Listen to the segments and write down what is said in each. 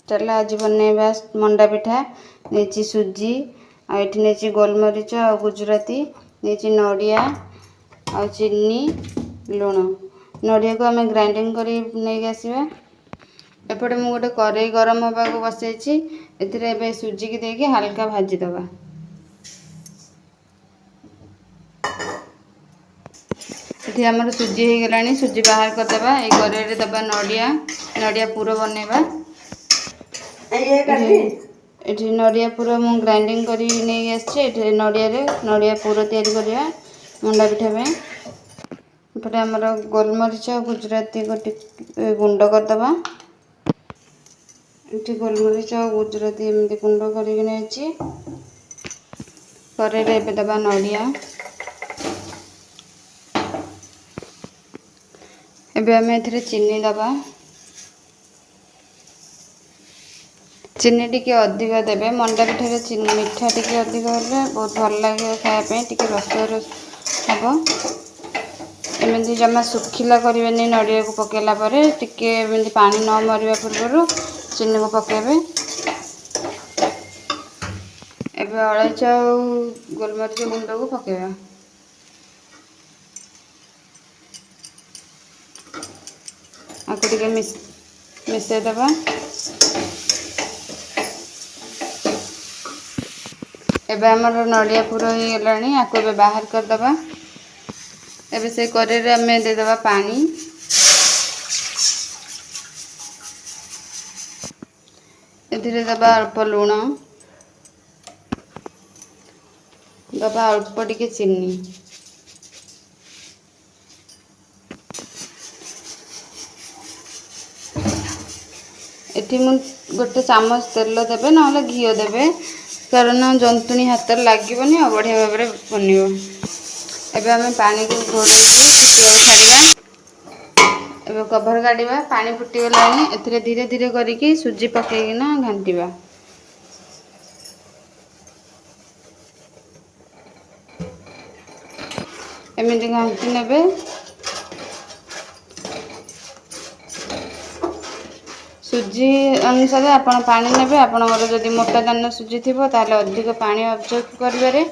चल आज बनैबा मंडा पिठा। नहीं सुजी आठी नहीं गोलमरीच आ गुजराती नहीं नड़िया आ चीनी लुण। नड़िया को आम ग्राइंडिंग कर नहीं आसवा। एपटे मुझे गोटे कड़ई गरम होगा बसई ए सुजी की देके हल्का भाजीदबा। ये आमर सुजी हो गला सुजी बाहर करदे। ये कड़ई दबा नड़िया नड़िया पूरा बनैबा। ये नड़िया पूरा मु ग्राइंडिंग कर नहीं आसी नड़िया पूरा या मंडा पिठा पे आमर गोलमरीच गुजराती गोटे गुंड करदबा। ये गोलमरीच गुजराती एमती गुंड कर कड़ई दबा नड़िया। एबे आम ए चीनी दबा। चीनी टी अधिक देवे मंडा पिठा चीनी मीठा टी अधिक हेल्ले बहुत भल लगे खायापी टी रस हम। एमती जमा सुखिला करें नड़िया को पकेला टी पानी न मरवा पूर्व चीनी को पकेबे। एबे अलैच गोलमरीच गुंड को पकेबा। आपको टिके मिसई दबा। एबे हमर नड़िया पूरा हो गलानी आपको एबे बाहर कर दबा। एबे से कड़ई रे हमें दे दबा पानी। एथिरे दबा अल्प लुण दबा अल्प टिके चीनी। एठी मु गोटे चामच तेल देबे ना घी देबे कारण जंतुणी हाथ लगभग और बढ़िया भाव में बनव। एबे आम पानी को घोड़े छाड़ा। एबे कभर काढ़ा पानी फुटीगला ए धीरे धीरे करके सुजी पकईकिना घांटा। एमती घांटी नेबे। सुजी अनुसार आपण पानी नेबे। आपणकर जदि मोटा दाना सुजी थी ताले अधिक पानी अब्जर्व करें।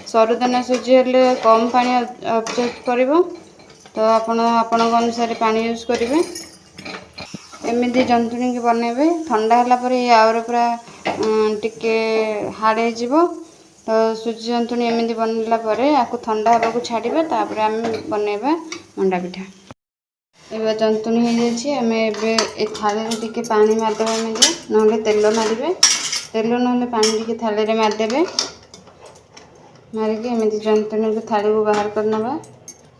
सरू दाना सुजी हेल्ले कम पानी अब्जर्व कर तो आपण अनुसार पानी यूज करेंगे। एमती जंतुणी की बनैबे ठंडा है आउर पूरा टिके हार्ड हो तो सुजी जंतुणी एमती बनला आपको ठंडा होगा छाड़े तापर आम बनैबा मंडा पिठा। एबे जंतुणी हो जाए थाली टिके पानी मारदेवे ना तेल मारे तेल ना पानी टिके थाली मारदेवे मारिकी एमती जंतुणी को थाली को बाहर करना।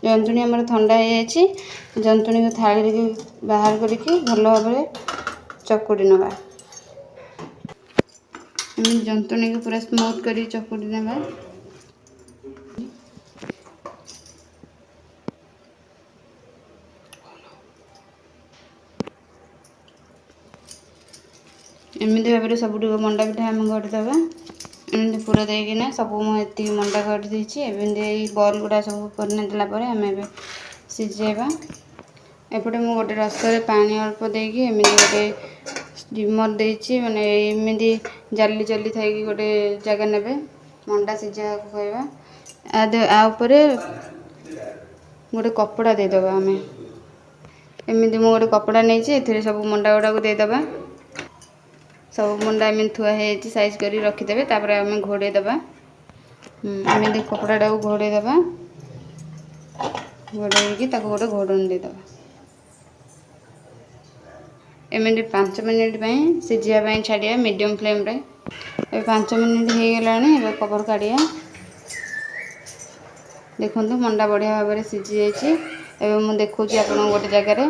जंतुणी आमर ठंडा हो जंतुणी को थाली के बाहर करके भल भाव में चकुड़ी नवा। जंतुणी को पूरा स्मूथ कर चकुड़ी नवा। एमती भाव में सब मंडा पिठा आम गढ़ीदबा। एमती पूरा देना सब मुझे मंडा गढ़ी देती। एमती बॉल गुड़ा सब करदेला आम ए सीझेबा। एपटे मुझे गोटे रस पानी अल्प देकी एमती गोटे स्टीमर देती माने एमती जाली जाली थी गोटे जगह ने मंडा सीझा को कहवा आपर गोटे कपड़ा देदबा। आम एमती मुझे गोटे कपड़ा नहीं सब मंडा गुड़ा को देदबा। सब मंडा एम थुआ है साइज कर रखीदे तापर आम घोड़े दबा। एमती कपड़ा को घोड़े दबा घोड़े गोटे घोड़न देदबा। एमती 5 मिनिट सीझापी छाड़िया मीडियम फ्लेम रे। 5 मिनिट हो गला कवर काढ़िया। देखो मंडा बढ़िया भाव में सीझी जाए। मुझे देखा आप गोटे जगार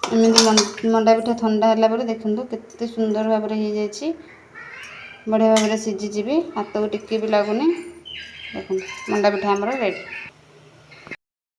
एमती मंडा पिठा ठंडा है देखो केते सुंदर भाव में हो जाए। बढ़िया भाव में सीझी हाथ को टिके भी लगुनि। देखो मंडा पिठा आमर रेडी।